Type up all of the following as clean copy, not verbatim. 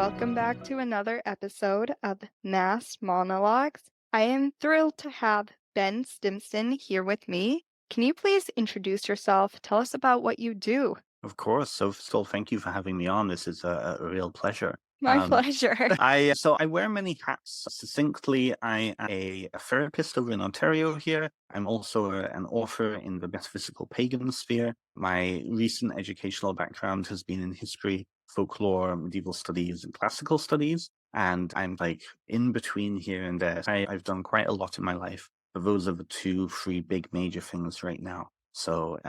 welcome back to another episode of Masked Monologues. I am thrilled to have Ben Stimpson here with me. Can you please introduce yourself? Tell us about what you do. Of course. So thank you for having me on. This is a real pleasure. My pleasure. I wear many hats. Succinctly, I am a therapist over in Ontario here. I'm also an author in the metaphysical pagan sphere. My recent educational background has been in history, folklore, medieval studies, and classical studies. And I'm like in between here and there. I've done quite a lot in my life. But those are the three big major things right now. So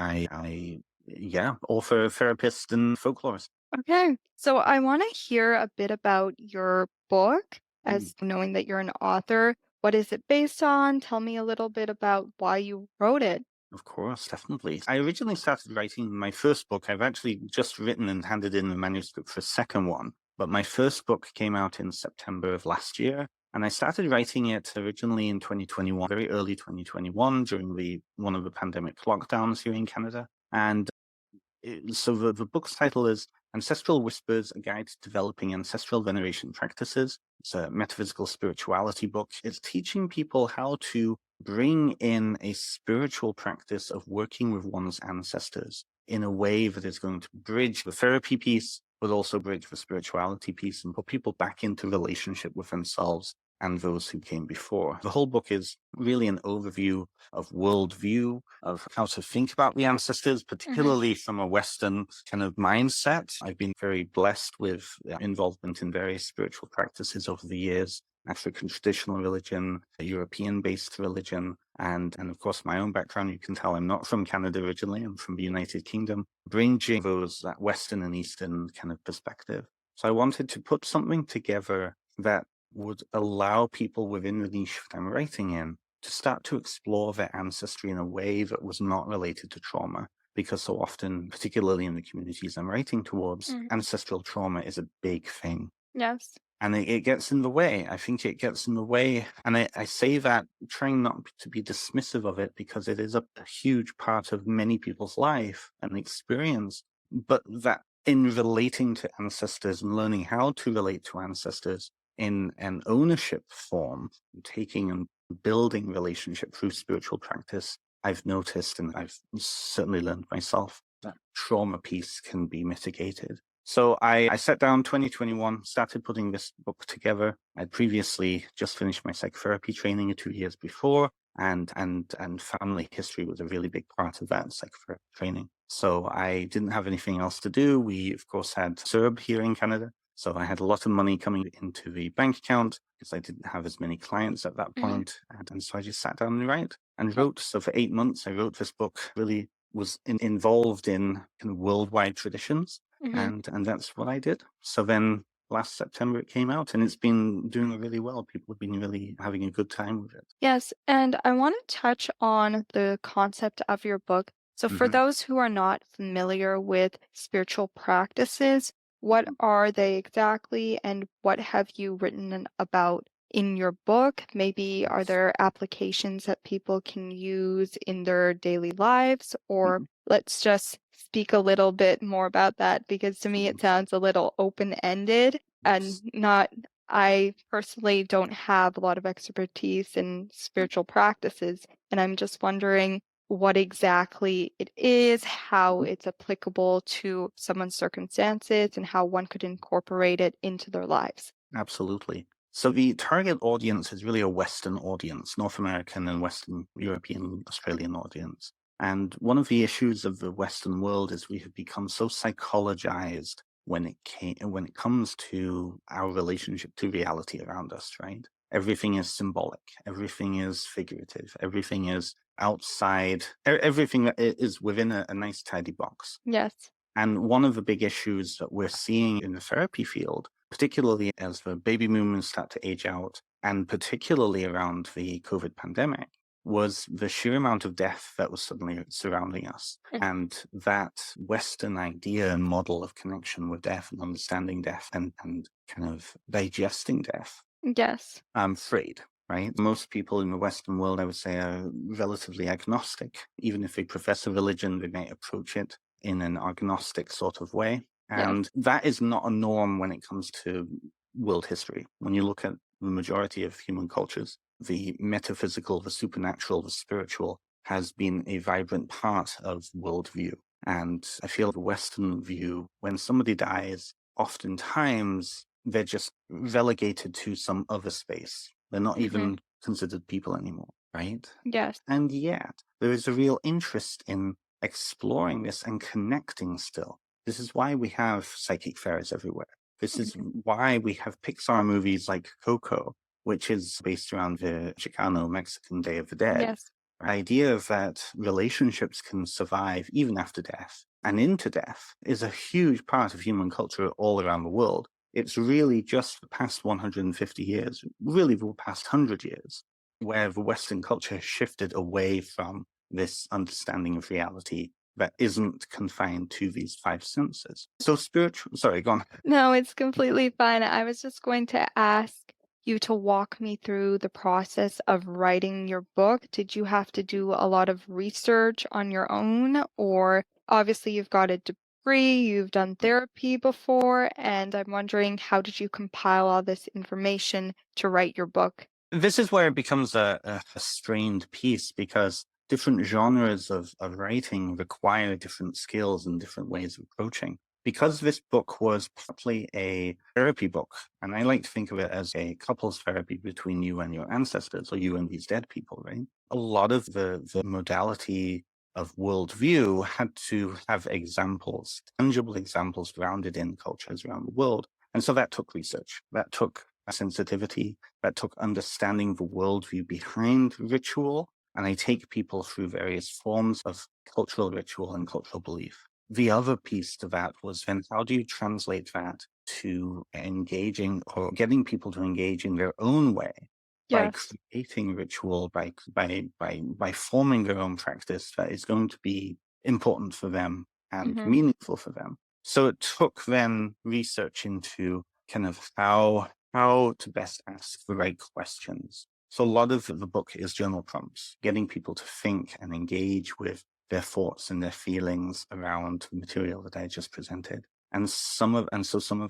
yeah, author, therapist, and folklorist. Okay, so I want to hear a bit about your book, Mm, as knowing that you're an author. What is it based on? Tell me a little bit about why you wrote it. of course, definitely. I originally started writing my first book. I've actually just written and handed in the manuscript for a second one. But my first book came out in September of last year. And I started writing it originally in 2021, very early 2021, during one of the pandemic lockdowns here in Canada. And so the book's title is Ancestral Whispers, A Guide to Developing Ancestral Veneration Practices. It's a metaphysical spirituality book. It's teaching people how to bring in a spiritual practice of working with one's ancestors in a way that is going to bridge the therapy piece, but also bridge the spirituality piece and put people back into relationship with themselves and those who came before. The whole book is really an overview of worldview, of how to think about the ancestors, Mhm. particularly from a Western kind of mindset. I've been very blessed with involvement in various spiritual practices over the years. African traditional religion, a European-based religion, and of course my own background. You can tell I'm not from Canada originally. I'm from the United Kingdom, bringing that Western and Eastern kind of perspective. So I wanted to put something together that would allow people within the niche that I'm writing in to start to explore their ancestry in a way that was not related to trauma. Because so often, particularly in the communities I'm writing towards, Mhm. ancestral trauma is a big thing. Yes. And it gets in the way. I think it gets in the way. And I say that trying not to be dismissive of it because it is a huge part of many people's life and experience. But that in relating to ancestors and learning how to relate to ancestors in an ownership form, taking and building relationship through spiritual practice, I've noticed and I've certainly learned myself that trauma piece can be mitigated. So I sat down 2021, started putting this book together. I'd previously just finished my psychotherapy training 2 years before, and family history was a really big part of that psychotherapy training. So I didn't have anything else to do. We, of course, had CERB here in Canada. So I had a lot of money coming into the bank account because I didn't have as many clients at that Mhm. point. And so I just sat down and Okay. wrote. So for 8 months, I wrote this book, really was involved in kind of worldwide traditions. Mhm. And that's what I did. So then last September it came out and it's been doing really well. People have been really having a good time with it. Yes, and I want to touch on the concept of your book. So, for Hmm. those who are not familiar with spiritual practices, what are they exactly, and what have you written about in your book? Maybe are Yes. there applications that people can use in their daily lives, or Hmm. let's just speak a little bit more about that because to me it sounds a little open-ended and Yes. not I personally don't have a lot of expertise in spiritual practices, and I'm just wondering what exactly it is, how Mhm. it's applicable to someone's circumstances, and how one could incorporate it into their lives. Absolutely. So the target audience is really a Western audience, North American and Western European, Australian audience. And one of the issues of the Western world is we have become so psychologized when it comes to our relationship to reality around us, right? Everything is symbolic, everything is figurative, everything is outside, everything that is within a nice tidy box. Yes. And one of the big issues that we're seeing in the therapy field, particularly as the baby boomers start to age out, and particularly around the COVID pandemic, was the sheer amount of death that was suddenly surrounding us. Mm. And that Western idea and model of connection with death and understanding death and kind of digesting death, Yes. I'm afraid. Right? Most people in the Western world, I would say, are relatively agnostic. Even if they profess a religion, they may approach it in an agnostic sort of way. Yes. And that is not a norm when it comes to world history. When you look at the majority of human cultures, the metaphysical, the supernatural, the spiritual has been a vibrant part of worldview. And I feel the Western view, when somebody dies, oftentimes they're just relegated to some other space. They're not Hmm. even considered people anymore, right? Yes. And yet, there is a real interest in exploring this and connecting still. This is why we have psychic fairies everywhere. This is Hmm. why we have Pixar movies like Coco, which is based around the Chicano Mexican Day of the Dead. Yes. The idea that relationships can survive even after death and into death is a huge part of human culture all around the world. It's really just the past 150 years, really the past 100 years, where the Western culture has shifted away from this understanding of reality that isn't confined to these five senses. So spiritual, sorry, go on. No, it's completely fine. I was just going to ask you to walk me through the process of writing your book. Did you have to do a lot of research on your own? Or obviously you've got a degree, you've done therapy before, and I'm wondering how did you compile all this information to write your book? This is where it becomes a strained piece because different genres of writing require different skills and different ways of approaching. Because this book was partly a therapy book, and I like to think of it as a couples therapy between you and your ancestors or you and these dead people, right? A lot of the modality of worldview had to have examples, tangible examples grounded in cultures around the world. And so that took research, that took sensitivity, that took understanding the worldview behind ritual. And I take people through various forms of cultural ritual and cultural belief. The other piece to that was then how do you translate that to engaging or getting people to engage in their own way by Yes. creating ritual, by forming their own practice that is going to be important for them and Hmm. meaningful for them. So it took then research into kind of how to best ask the right questions. So a lot of the book is journal prompts, getting people to think and engage with their thoughts and their feelings around the material that I just presented. And some of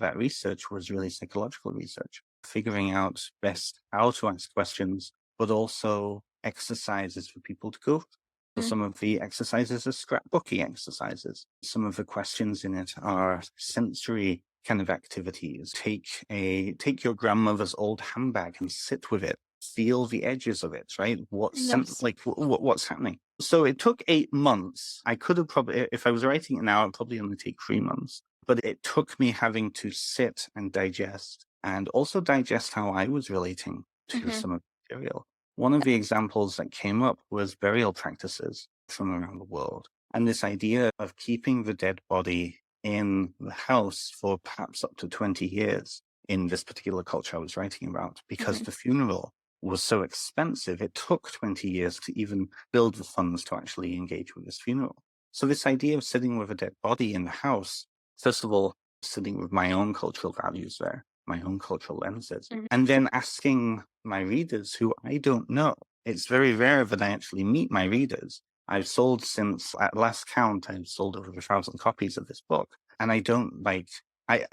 that research was really psychological research, figuring out best how to ask questions, but also exercises for people to go through. So some of the exercises are scrapbooking exercises. Some of the questions in it are sensory kind of activities. Take your grandmother's old handbag and sit with it. Feel the edges of it, right? Yes. What's happening? So it took 8 months. I could have probably, if I was writing it now, it'd probably only take 3 months. But it took me having to sit and digest, and also digest how I was relating to Hmm. some of the material. One of the examples that came up was burial practices from around the world. And this idea of keeping the dead body in the house for perhaps up to 20 years in this particular culture I was writing about, because Hmm. the funeral was so expensive. It took 20 years to even build the funds to actually engage with this funeral. So this idea of sitting with a dead body in the house, first of all, sitting with my own cultural values there, my own cultural lenses, Hmm. and then asking my readers who I don't know. It's very rare that I actually meet my readers. I've sold since at last count, I've sold over 1,000 copies of this book. And I don't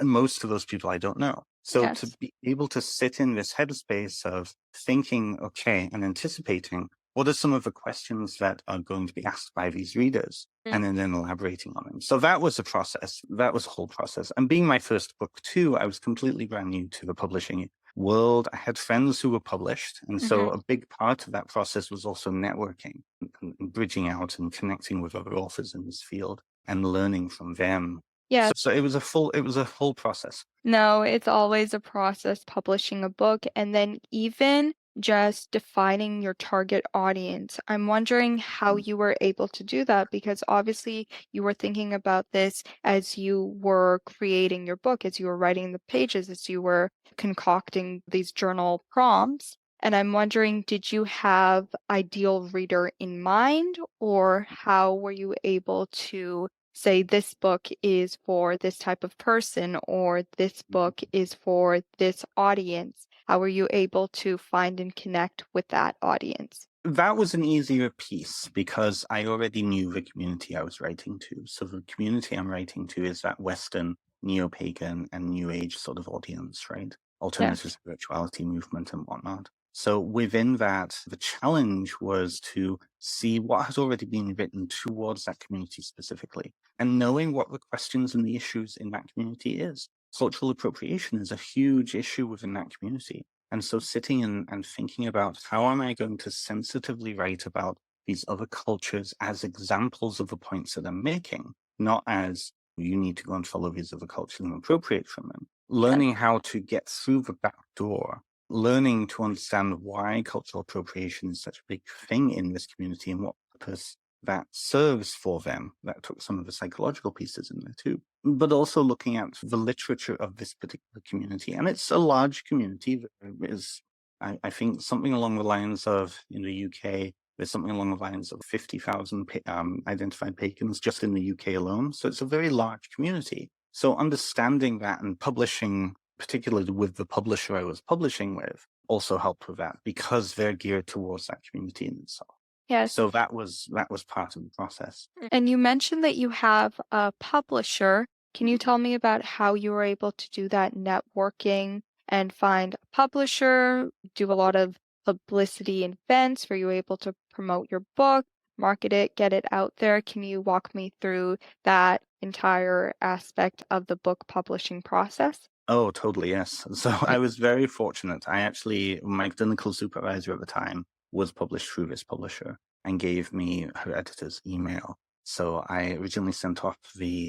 most of those people I don't know. So to Yes. be able to sit in this headspace of thinking, okay, and anticipating what are some of the questions that are going to be asked by these readers, and then elaborating on them. So that was a process. That was a whole process. And being my first book too, I was completely brand new to the publishing world. I had friends who were published. And so Hmm. a big part of that process was also networking and bridging out and connecting with other authors in this field and learning from them. Yes. So it was a full process. No, it's always a process publishing a book and then even just defining your target audience. I'm wondering how you were able to do that because obviously you were thinking about this as you were creating your book, as you were writing the pages, as you were concocting these journal prompts. And I'm wondering, did you have ideal reader in mind, or how were you able to say this book is for this type of person or this book is for this audience? How were you able to find and connect with that audience? That was an easier piece because I already knew the community I was writing to. So the community I'm writing to is that Western neo-pagan and new age sort of audience, right? Alternative Yes. spirituality movement and whatnot. So within that, the challenge was to see what has already been written towards that community specifically, and knowing what the questions and the issues in that community is. Cultural appropriation is a huge issue within that community. And so sitting and thinking about how am I going to sensitively write about these other cultures as examples of the points that I'm making, not as you need to go and follow these other cultures and appropriate from them. Yes. Learning how to get through the back door, learning to understand why cultural appropriation is such a big thing in this community and what purpose that serves for them. That took some of the psychological pieces in there too. But also looking at the literature of this particular community. And it's a large community. There is, I think, something along the lines of, in the UK, there's something along the lines of 50,000 identified pagans just in the UK alone. So it's a very large community. So understanding that and publishing, particularly with the publisher I was publishing with, also helped with that because they're geared towards that community in itself. Yes. So that was part of the process. And you mentioned that you have a publisher. Can you tell me about how you were able to do that networking and find a publisher, do a lot of publicity and events? Were you able to promote your book, market it, get it out there? Can you walk me through that entire aspect of the book publishing process? Oh, totally, yes. So Right. I was very fortunate. My clinical supervisor at the time was published through this publisher and gave me her editor's email. So I originally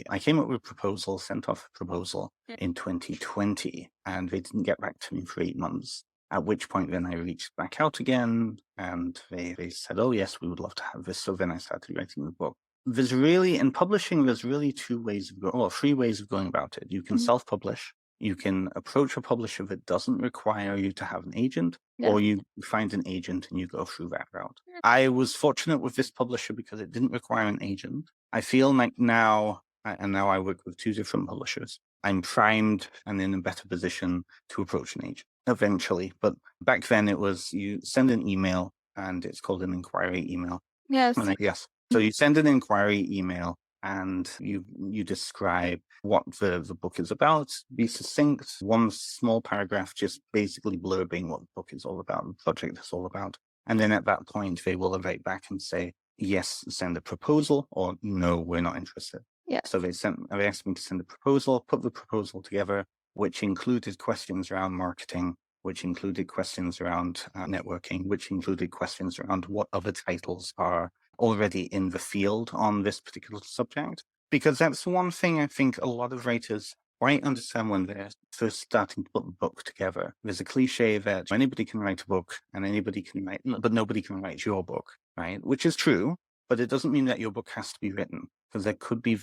I came up with a proposal, sent off a proposal in 2020, and they didn't get back to me for 8 months. At which point then I reached back out again and they said, oh yes, we would love to have this. So then I started writing the book. In publishing, there's really three ways of going about it. You can Mhm. self-publish, you can approach a publisher that doesn't require you to have an agent, Yes. or you find an agent and you go through that route. I was fortunate with this publisher because it didn't require an agent. I feel like now, and now I work with two different publishers, I'm primed and in a better position to approach an agent eventually. But back then it was you send an email and it's called an inquiry email. Yes. Yes. So you send an inquiry email and you describe what the book is about, be succinct, one small paragraph just basically blurbing what the book is all about, the project is all about. And then at that point, they will write back and say, yes, send a proposal, or no, we're not interested. Yes. So they asked me to send a proposal, put the proposal together, which included questions around marketing, which included questions around networking, which included questions around what other titles are already in the field on this particular subject. Because that's one thing I think a lot of writers quite understand when they're first starting to put the book together. There's a cliche that anybody can write a book and anybody can write, but nobody can write your book, right? Which is true, but it doesn't mean that your book has to be written because there could be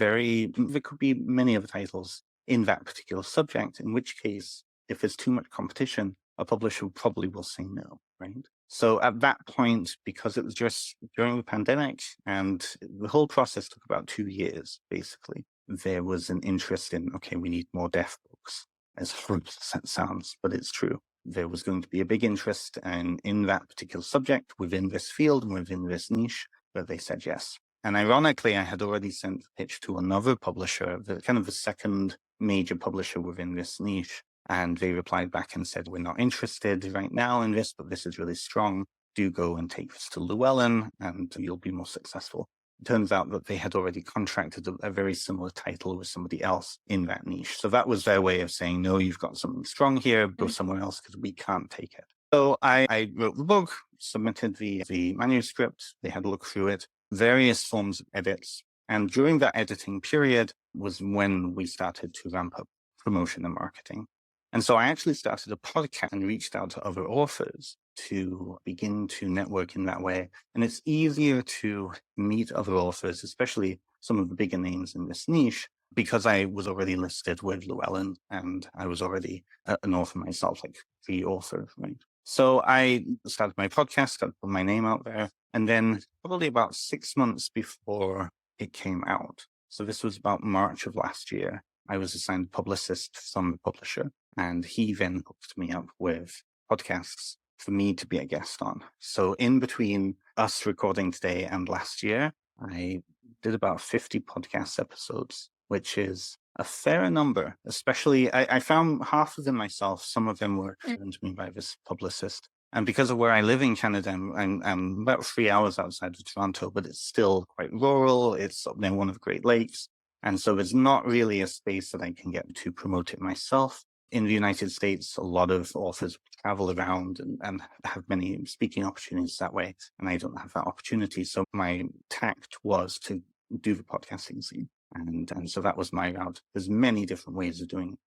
many other titles in that particular subject, in which case, if there's too much competition, a publisher probably will say no, right? So at that point, because it was just during the pandemic and the whole process took about 2 years, basically, there was an interest in, okay, we need more deaf books, as horrible as that sounds, but it's true. There was going to be a big interest in that particular subject within this field and within this niche, but they said yes. And ironically, I had already sent the pitch to another publisher, the second major publisher within this niche. And they replied back and said, we're not interested right now in this, but this is really strong. Do go and take this to Llewellyn and you'll be more successful. It turns out that they had already contracted a very similar title with somebody else in that niche. So that was their way of saying, no, you've got something strong here, go somewhere else because we can't take it. So I wrote the book, submitted the manuscript. They had a look through it, various forms of edits. And during that editing period was when we started to ramp up promotion and marketing. And so I actually started a podcast and reached out to other authors to begin to network in that way. And it's easier to meet other authors, especially some of the bigger names in this niche, because I was already listed with Llewellyn and I was already an author myself, like the author, right? So I started my podcast, started putting my name out there. And then probably about 6 months before it came out, so this was about March of last year, I was assigned a publicist from the publisher. And he then hooked me up with podcasts for me to be a guest on. So in between us recording today and last year, I did about 50 podcast episodes, which is a fair number, especially I found half of them myself. Some of them were Mm. given to me by this publicist. And because of where I live in Canada, I'm about 3 hours outside of Toronto, but it's still quite rural. It's up near one of the Great Lakes. And so there's not really a space that I can get to promote it myself. In the United States, a lot of authors travel around and have many speaking opportunities that way. And I don't have that opportunity. So my tact was to do the podcasting scene. And so that was my route. There's many different ways of doing it.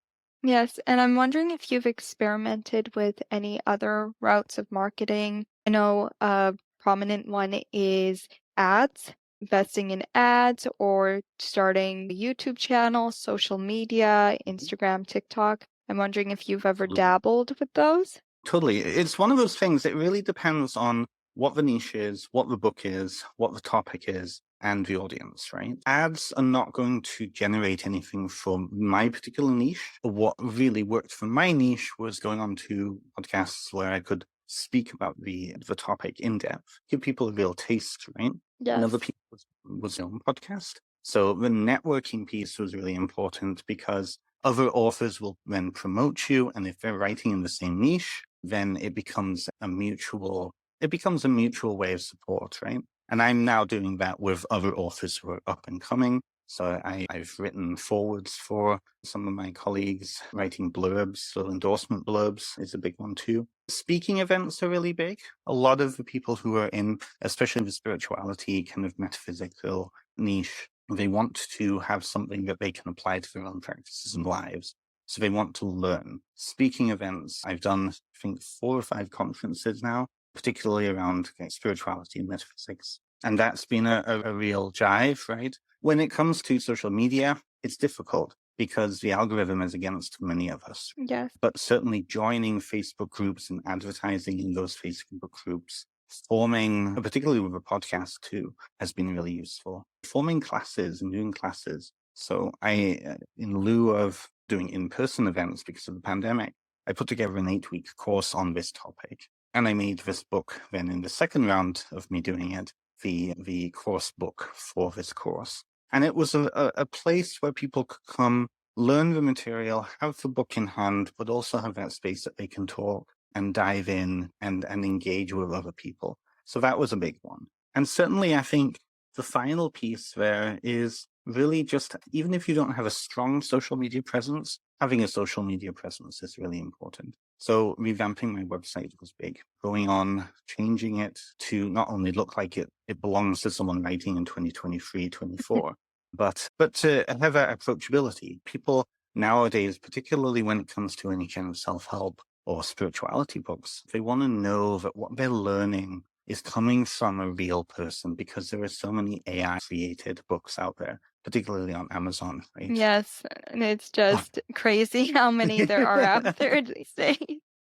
Yes, and I'm wondering if you've experimented with any other routes of marketing. I know a prominent one is ads, investing in ads, or starting a YouTube channel, social media, Instagram, TikTok. I'm wondering if you've ever Absolutely. dabbled with those. Totally. It's one of those things. It really depends on what the niche is, what the book is, what the topic is, and the audience, right? Ads are not going to generate anything from my particular niche. What really worked for my niche was going on to podcasts where I could speak about the topic in depth, give people a real taste, right? And other Yes. people was their own podcast. So the networking piece was really important because other authors will then promote you, and if they're writing in the same niche, then it becomes a mutual way of support, right? And I'm now doing that with other authors who are up and coming. So I've written forwards for some of my colleagues, writing blurbs, so endorsement blurbs is a big one too. Speaking events are really big. A lot of the people who are in, especially the spirituality, kind of metaphysical niche, they want to have something that they can apply to their own practices and lives. So they want to learn. Speaking events, I've done, I think, 4 or 5 conferences now, particularly around spirituality and metaphysics. And that's been a real jive, right? When it comes to social media, it's difficult because the algorithm is against many of us. Yes. But certainly joining Facebook groups and advertising in those Facebook groups, forming, particularly with a podcast too, has been really useful. Forming classes and doing classes. So in lieu of doing in-person events because of the pandemic, I put together an 8-week course on this topic. And I made this book then in the second round of me doing it, the course book for this course. And it was a place where people could come, learn the material, have the book in hand, but also have that space that they can talk and dive in and engage with other people. So that was a big one. And certainly I think the final piece there is really just, even if you don't have a strong social media presence, having a social media presence is really important. So revamping my website was big, going on, changing it to not only look like it belongs to someone writing in 2023, 24, but to have that approachability. People nowadays, particularly when it comes to any kind of self-help or spirituality books, they want to know that what they're learning is coming from a real person, because there are so many AI created books out there, particularly on Amazon, right? Yes, and it's just crazy how many there are out there these days.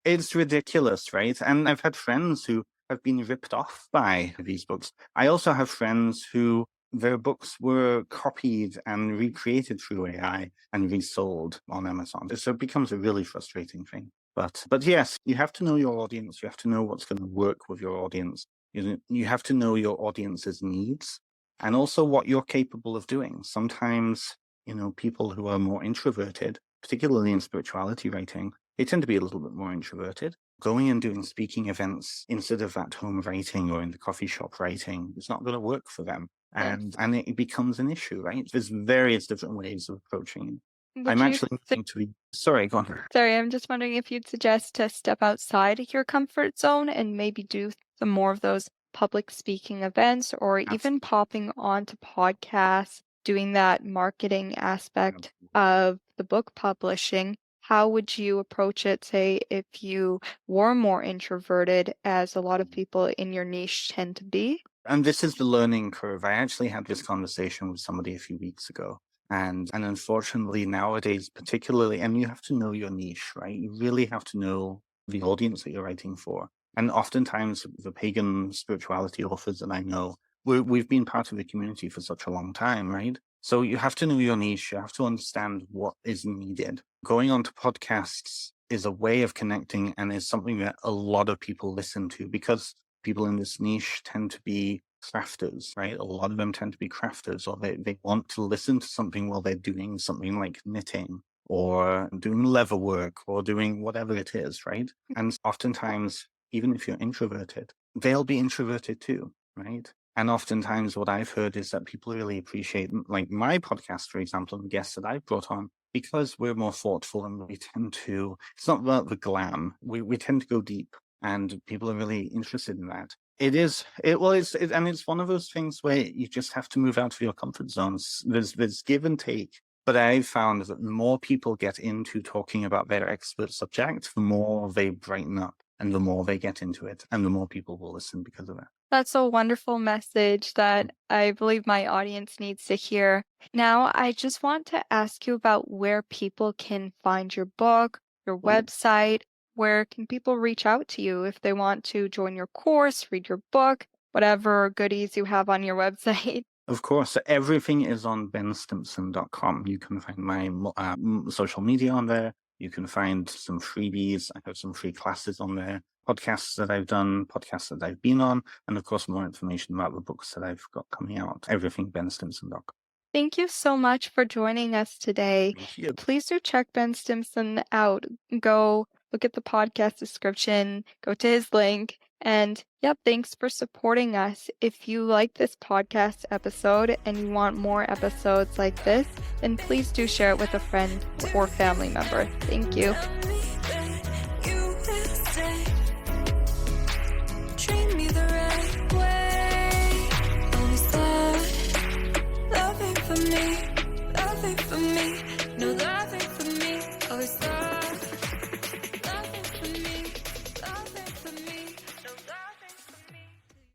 It's ridiculous, right? And I've had friends who have been ripped off by these books. I also have friends who their books were copied and recreated through AI and resold on Amazon. So it becomes a really frustrating thing. But yes, you have to know your audience. You have to know what's going to work with your audience. You have to know your audience's needs and also what you're capable of doing. Sometimes, people who are more introverted, particularly in spirituality writing, they tend to be a little bit more introverted. Going and doing speaking events instead of at home writing or in the coffee shop writing is not going to work for them. Yes. And it becomes an issue, right? There's various different ways of approaching it. Would I'm you actually moving to the, sorry, go on. Sorry, I'm just wondering if you'd suggest to step outside your comfort zone and maybe do some more of those public speaking events or even Absolutely. popping onto podcasts, doing that marketing aspect of the book publishing. How would you approach it, say, if you were more introverted, as a lot of people in your niche tend to be? And this is the learning curve. I actually had this conversation with somebody a few weeks ago. And unfortunately nowadays, particularly, and you have to know your niche, right? You really have to know the audience that you're writing for. And oftentimes the pagan spirituality authors that I know, we've been part of the community for such a long time, right? So you have to know your niche. You have to understand what is needed. Going on to podcasts is a way of connecting and is something that a lot of people listen to because people in this niche tend to be crafters, right? A lot of them tend to be crafters, or they want to listen to something while they're doing something like knitting or doing leather work or doing whatever it is, right? And oftentimes, even if you're introverted, they'll be introverted too, right? And oftentimes what I've heard is that people really appreciate, like my podcast, for example, and the guests that I've brought on, because we're more thoughtful and we tend to, it's not about the glam, we tend to go deep, and people are really interested in that. It is, and it's one of those things where you just have to move out of your comfort zones. There's give and take. But I've found that the more people get into talking about their expert subject, the more they brighten up and the more they get into it and the more people will listen because of it. That's a wonderful message that I believe my audience needs to hear. Now, I just want to ask you about where people can find your book, your website. Where can people reach out to you if they want to join your course, read your book, whatever goodies you have on your website? Of course, everything is on benstimpson.com. You can find my social media on there. You can find some freebies. I have some free classes on there, podcasts that I've done, podcasts that I've been on, and of course, more information about the books that I've got coming out. Everything benstimpson.com. Thank you so much for joining us today. Thank you. Please do check Ben Stimpson out. Go look at the podcast description, go to his link. And yep, thanks for supporting us. If you like this podcast episode and you want more episodes like this, then please do share it with a friend or family member. Thank you.